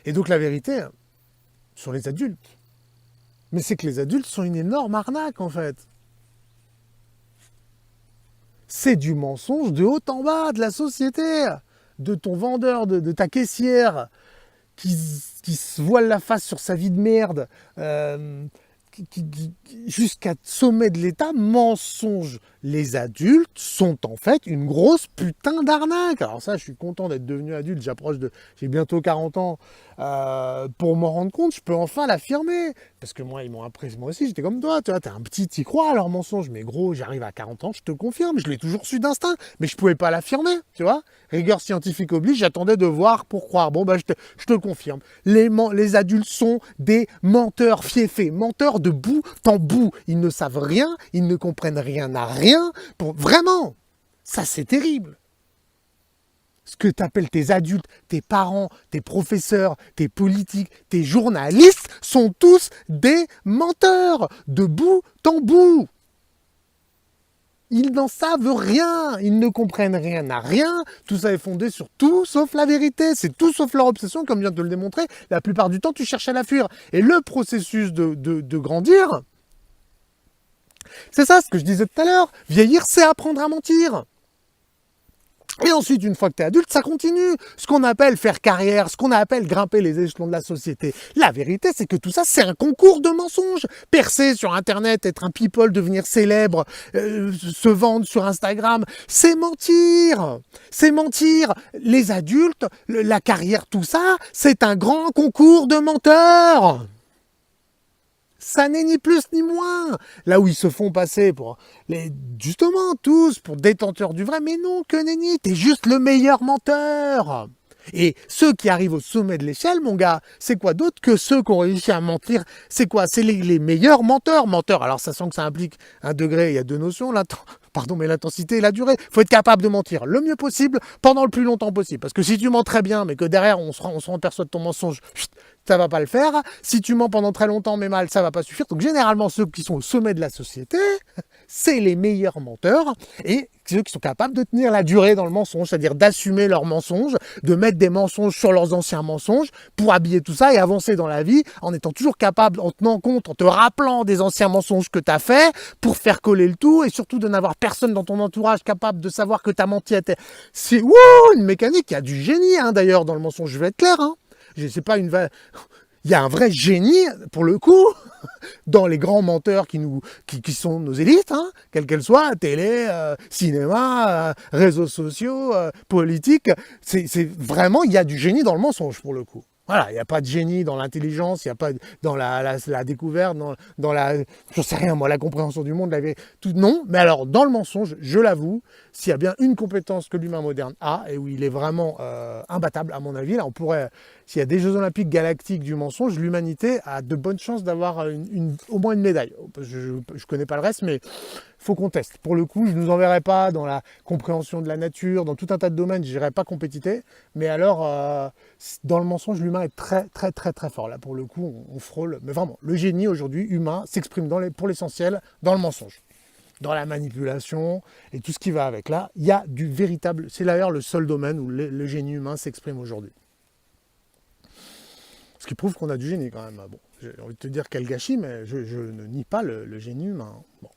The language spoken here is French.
Et donc la vérité, sur les adultes, mais c'est que les adultes sont une énorme arnaque en fait. C'est du mensonge de haut en bas de la société, de ton vendeur, de ta caissière, qui se voile la face sur sa vie de merde, jusqu'à sommet de l'État, mensonge. Les adultes sont en fait une grosse putain d'arnaque. Alors ça, je suis content d'être devenu adulte, j'ai bientôt 40 ans, pour m'en rendre compte, je peux enfin l'affirmer. Parce que moi, ils m'ont appris, moi aussi, j'étais comme toi, tu vois, t'es un petit, t'y crois à leurs mensonges, mais gros, j'arrive à 40 ans, je te le confirme, je l'ai toujours su d'instinct, mais je pouvais pas l'affirmer, tu vois. Rigueur scientifique oblige, j'attendais de voir pour croire. Bon, bah, je te le confirme. Les adultes sont des menteurs fiefés, menteurs de bout en bout. Ils ne savent rien, ils ne comprennent rien à rien. Vraiment, ça c'est terrible. Ce que tu appelles tes adultes, tes parents, tes professeurs, tes politiques, tes journalistes sont tous des menteurs de bout en bout. Ils n'en savent rien, ils ne comprennent rien à rien, tout ça est fondé sur tout sauf la vérité, c'est tout sauf leur obsession, comme vient de le démontrer, la plupart du temps tu cherches à la fuir. Et le processus de grandir, c'est ça ce que je disais tout à l'heure, vieillir c'est apprendre à mentir. Et ensuite, une fois que tu es adulte, ça continue. Ce qu'on appelle faire carrière, ce qu'on appelle grimper les échelons de la société. La vérité, c'est que tout ça, c'est un concours de mensonges. Percer sur Internet, être un people, devenir célèbre, se vendre sur Instagram, c'est mentir. C'est mentir. Les adultes, la carrière, tout ça, c'est un grand concours de menteurs. Ça n'est ni plus ni moins. Là où ils se font passer pour justement tous pour détenteurs du vrai, mais non, que nenni, t'es juste le meilleur menteur. Et ceux qui arrivent au sommet de l'échelle, mon gars, c'est quoi d'autre que ceux qui ont réussi à mentir? C'est quoi? C'est les meilleurs menteurs. Menteurs, alors ça sent que ça implique un degré, il y a deux notions, mais l'intensité et la durée. Il faut être capable de mentir le mieux possible, pendant le plus longtemps possible. Parce que si tu mens très bien, mais que derrière on se aperçoit de ton mensonge, ça va pas le faire. Si tu mens pendant très longtemps mais mal, ça va pas suffire. Donc généralement, ceux qui sont au sommet de la société, c'est les meilleurs menteurs et ceux qui sont capables de tenir la durée dans le mensonge, c'est-à-dire d'assumer leurs mensonges, de mettre des mensonges sur leurs anciens mensonges pour habiller tout ça et avancer dans la vie en étant toujours capable, en tenant compte, en te rappelant des anciens mensonges que tu as fait pour faire coller le tout et surtout de n'avoir personne dans ton entourage capable de savoir que tu as menti à C'est une mécanique, il y a du génie d'ailleurs dans le mensonge, je vais être clair. C'est pas une... Il y a un vrai génie, pour le coup, dans les grands menteurs qui sont nos élites, quelles qu'elles soient, télé, cinéma, réseaux sociaux, politique. C'est vraiment, il y a du génie dans le mensonge, pour le coup. Voilà, il n'y a pas de génie dans l'intelligence, il n'y a pas dans la découverte, dans la, je sais rien moi, la compréhension du monde, tout non. Mais alors, dans le mensonge, je l'avoue, s'il y a bien une compétence que l'humain moderne a, et où il est vraiment imbattable, à mon avis, là on pourrait, s'il y a des Jeux Olympiques galactiques du mensonge, l'humanité a de bonnes chances d'avoir au moins une médaille. Je ne connais pas le reste, mais faut qu'on teste. Pour le coup, je ne nous enverrai pas dans la compréhension de la nature, dans tout un tas de domaines, je n'irai pas compétiter. Mais alors, dans le mensonge, l'humain est très, très, très, très fort. Là, pour le coup, on frôle. Mais vraiment, le génie aujourd'hui, humain, s'exprime pour l'essentiel dans le mensonge. Dans la manipulation et tout ce qui va avec. Là, il y a du véritable... C'est d'ailleurs le seul domaine où le génie humain s'exprime aujourd'hui. Ce qui prouve qu'on a du génie quand même. Bon, j'ai envie de te dire quel gâchis, mais je ne nie pas le génie humain. Bon.